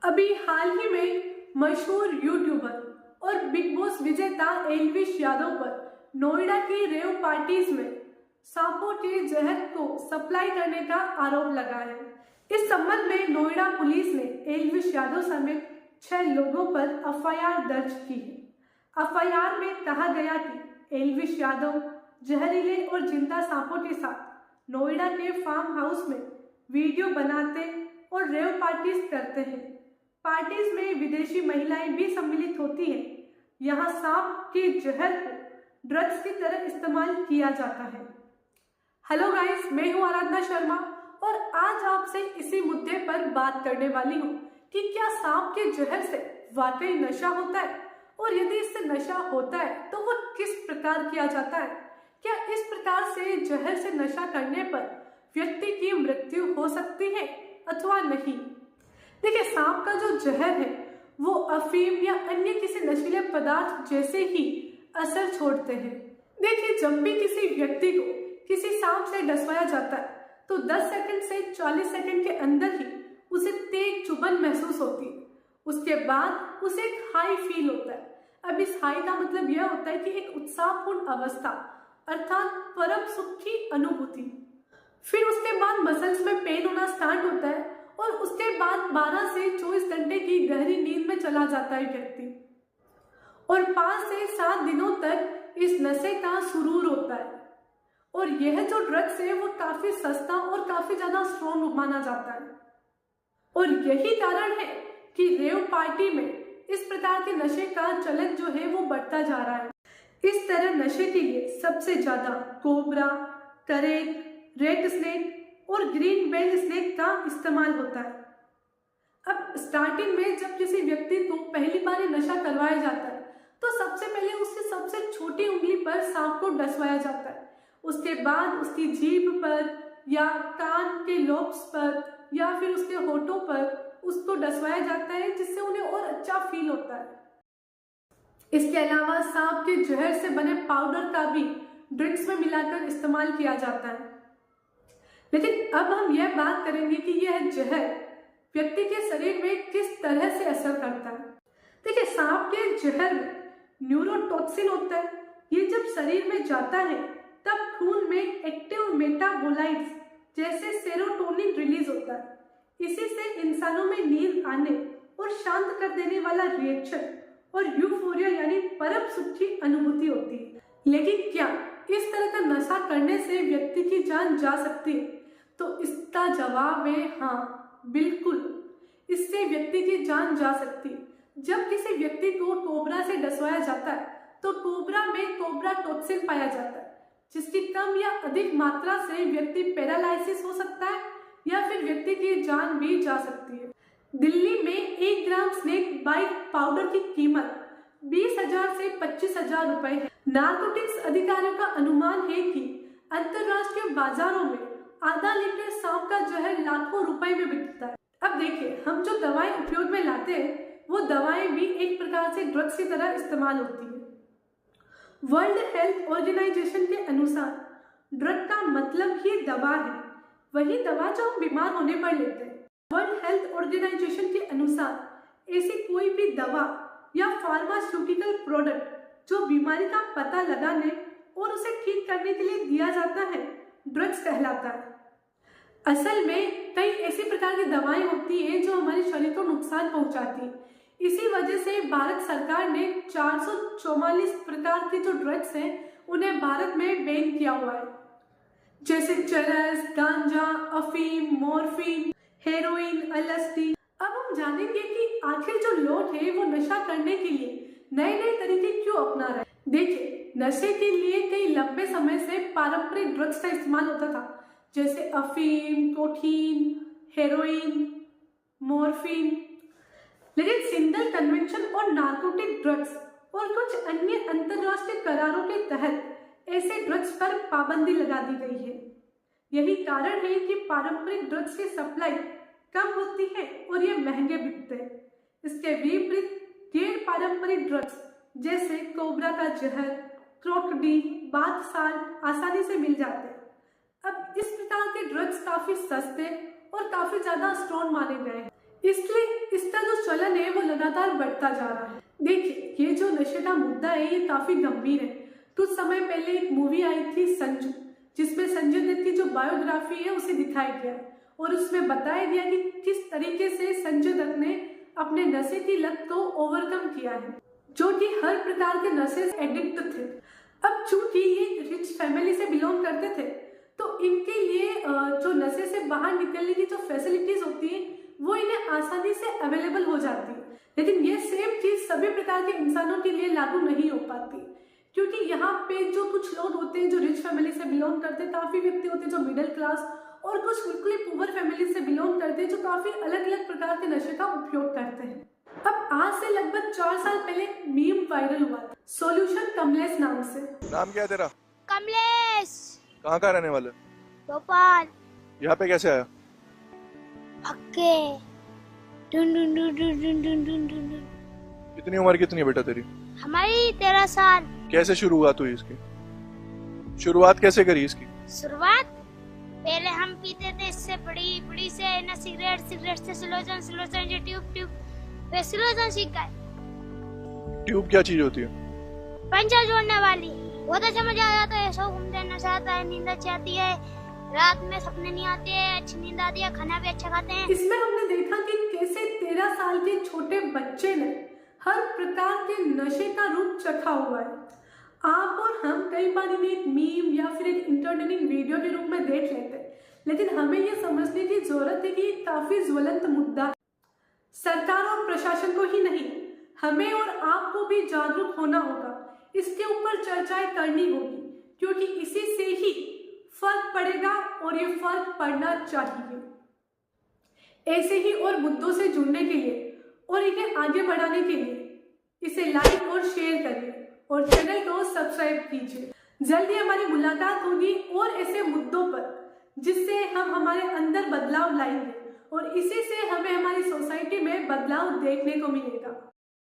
अभी हाल ही में मशहूर यूट्यूबर और बिग बॉस विजेता एल्विश यादव पर नोएडा की रेव पार्टीज में सांपों के जहर को सप्लाई करने का आरोप लगा है। इस संबंध में नोएडा पुलिस ने एल्विश यादव समेत 6 लोगों पर एफआईआर दर्ज की है। एफआईआर में कहा गया कि एल्विश यादव जहरीले और जिंदा सांपों के साथ नोएडा के फार्म हाउस में वीडियो बनाते और रेव पार्टीज करते हैं। पार्टीज में विदेशी महिलाएं भी सम्मिलित होती हैं। यहाँ सांप के जहर को ड्रग्स की तरह इस्तेमाल किया जाता है। हेलो गाइस, मैं हूँ आराधना शर्मा और आज आपसे इसी मुद्दे पर बात करने वाली हूँ कि क्या सांप के जहर से वाकई नशा होता है और यदि इससे नशा होता है तो वो किस प्रकार किया जाता है। क्या इस प्रकार से जहर से नशा करने पर व्यक्ति की मृत्यु हो सकती है अथवा नहीं। देखिए, सांप का जो जहर है वो अफीम या अन्य किसी नशीले पदार्थ जैसे ही असर छोड़ते हैं। देखिए, जब भी किसी व्यक्ति को किसी सांप से डसवाया जाता है तो 10 सेकंड से 40 सेकंड के अंदर ही उसे तेज चुभन महसूस होती है। उसके बाद उसे एक हाई फील होता है। अब इस हाई का मतलब यह होता है कि एक उत्साहपूर्ण अवस्था अर्थात परम सुख की अनुभूति। फिर उसके बाद मसल्स में पेन होना स्टार्ट होता है और उसके बाद 12 से 24 घंटे की गहरी नींद में चला जाता है व्यक्ति और 5 से 7 दिनों तक इस नशे का सुरूर होता है। और यह जो ड्रग्स है वो काफी सस्ता और काफी ज्यादा स्ट्रॉन्ग माना जाता है और यही कारण है कि रेव पार्टी में इस प्रकार के नशे का चलन जो है वो बढ़ता जा रहा है। इस तरह नशे के लिए सबसे ज्यादा कोबरा, करेक, रेड स्नेक और ग्रीन बेल स्नेक का इस्तेमाल होता है। अब स्टार्टिंग में जब किसी व्यक्ति को पहली बार नशा करवाया जाता है तो सबसे पहले उसकी सबसे छोटी उंगली पर सांप को डसवाया जाता है। उसके बाद उसकी जीभ पर या कान के लोब्स पर या फिर उसके होठों पर उसको डसवाया जाता है जिससे उन्हें और अच्छा फील होता है। इसके अलावा सांप के जहर से बने पाउडर का भी ड्रिंक्स में मिलाकर इस्तेमाल किया जाता है। लेकिन अब हम यह बात करेंगे कि यह जहर व्यक्ति के शरीर में किस तरह से असर करता है। देखिए, सांप के जहर में न्यूरोटॉक्सिन होता है। ये जब शरीर में जाता है तब खून में एक्टिव मेटाबोलाइट्स जैसे सेरोटोनिन रिलीज होता है। इसी से इंसानों में नींद आने और शांत कर देने वाला रिएक्शन और यूफोरिया यानी परम सुख की अनुभूति होती है। लेकिन क्या इस तरह का नशा करने से व्यक्ति की जान जा सकती है? तो इसका जवाब है हाँ, बिल्कुल, इससे व्यक्ति की जान जा सकती है। जब किसी व्यक्ति को कोबरा से डसवाया जाता है तो कोबरा में कोबरा टॉक्सिन पाया जाता है जिसकी कम या अधिक मात्रा से व्यक्ति पैरालाइसिस हो सकता है या फिर व्यक्ति की जान भी जा सकती है। दिल्ली में 1 ग्राम स्नेक बाइट पाउडर की कीमत 20,000 से 25,000 रुपए है। नार्कोटिक्स अधिकारियों का अनुमान है कि अंतरराष्ट्रीय बाजारों में आधा लीटर सांप का जहर लाखों रुपए में बिकता है। अब देखिए, हम जो दवाएं उपयोग में लाते हैं वो दवाएं भी एक प्रकार से ड्रग्स की तरह इस्तेमाल होती है। वर्ल्ड हेल्थ ऑर्गेनाइजेशन के अनुसार ड्रग का मतलब ही दवा है, वही दवा जो हम बीमार होने पर लेते हैं। वर्ल्ड हेल्थ ऑर्गेनाइजेशन के अनुसार ऐसी कोई भी दवा या फार्मास्यूटिकल प्रोडक्ट जो बीमारी का पता लगाने और उसे ठीक करने के लिए दिया जाता है ड्रग्स कहलाता है। असल में कई ऐसी प्रकार की दवाएं होती हैं जो हमारे शरीर को नुकसान पहुंचाती है। इसी वजह से भारत सरकार ने 444 प्रकार के जो ड्रग्स हैं उन्हें भारत में बैन किया हुआ है, जैसे चरस, गांजा, अफीम, मॉर्फिन, हेरोइन, एलएसडी। अब हम जानेंगे कि आखिर जो लोग हैं वो नशा करने के लिए नए नए तरीके क्यों अपना रहे हैं। देखिए, नशे के लिए कई लंबे समय से पारंपरिक ड्रग्स का इस्तेमाल होता था, जैसे अफीम, कोकीन, हेरोइन, मॉर्फिन। लेकिन सिंगल कन्वेंशन और नार्कोटिक ड्रग्स और कुछ अन्य अंतरराष्ट्रीय करारों के तहत ऐसे ड्रग्स पर पाबंदी लगा दी गई है। यही कारण है कि पारंपरिक ड्रग्स की सप्लाई कम होती है और ये महंगे बिकते हैं। इसके विपरीत गैर पारंपरिक ड्रग्स जैसे कोबरा का जहर, क्रोकोडील, बाथ साल्ट आसानी से मिल जाते हैं। अब इस प्रकार के ड्रग्स काफी सस्ते और काफी ज्यादा स्ट्रॉन्ग माने गए हैं, इसलिए इसका जो चलन है वो लगातार बढ़ता जा रहा है। देखिए, ये जो नशे का मुद्दा है ये काफी गंभीर है। कुछ समय पहले एक मूवी आई थी संजू, जिसमें संजय दत्त की जो बायोग्राफी है उसे दिखाया गया और उसमें बताया गया कि किस तरीके से संजय दत्त ने अपने नशे की लत को ओवरकम किया है, जो कि हर प्रकार के नशे से एडिक्ट थे। अब चूंकि ये रिच फैमिली से बिलोंग करते थे तो इनके लिए जो नशे से बाहर निकलने की जो फैसिलिटीज होती है वो इन्हें आसानी से अवेलेबल हो जाती है, लेकिन ये सेम चीज सभी प्रकार के इंसानों के लिए लागू नहीं हो पाती, क्योंकि यहाँ पे जो कुछ लोग होते हैं जो रिच फैमिली से बिलोंग करते हैं, काफी व्यक्ति होते हैं जो मिडिल क्लास और कुछ बिल्कुल ही पुअर फैमिली से बिलोंग करते हैं जो काफी अलग अलग प्रकार के नशे का उपयोग करते हैं। अब आज से लगभग 4 साल पहले मीम वायरल हुआ था सॉल्यूशन कमलेश नाम से। नाम क्या है तेरा? कमलेश। कहाँ का रहने वाला? भोपाल। यहाँ पे कैसे आया? हक्के। डुन डुन डुन डुन डुन डुन डुन डुन डुन। कितनी उम्र कितनी है बेटा तेरी? हमारी 13 साल। कैसे शुरुआत हुई इसकी? शुरुआत कैसे करी इसकी? शुरुआत पहले हम पीते थे, इससे बड़ी से ना सिगरेट से स्लोजन जो ट्यूब वे स्लोजन सीखा है। ट्यूब क्या चीज होती है? पंचा जोड़ने वाली। बहुत अच्छा मजा आ जाता है, सो घूमते नशा आता है, नींद अच्छी आती है, रात में सपने नहीं आते हैं, अच्छी नींद आती है, खाना भी अच्छा खाते हैं। इसमें हमने देखा कि कैसे 13 साल के छोटे बच्चे ने हर प्रकार के नशे का रूप चखा हुआ है। आप और हम कई बार इन्हें एक मीम या फिर एक इंटरटेनिंग वीडियो के रूप में देख लेते हैं, लेकिन हमें ये समझने की जरूरत है कि ये काफी ज्वलंत मुद्दा है। सरकार और प्रशासन को ही नहीं, हमें और आपको भी जागरूक होना होगा, इसके ऊपर चर्चाएं करनी होगी, क्योंकि इसी से ही फर्क पड़ेगा और ये फर्क पड़ना चाहिए। ऐसे ही और मुद्दों से जुड़ने के लिए और इन्हें आगे बढ़ाने के लिए इसे लाइक और शेयर करिए और चैनल को सब्सक्राइब कीजिए। जल्दी हमारी मुलाकात होगी और ऐसे मुद्दों पर जिससे हम हमारे अंदर बदलाव लाएंगे और इसी से हमें हमारी सोसाइटी में बदलाव देखने को मिलेगा।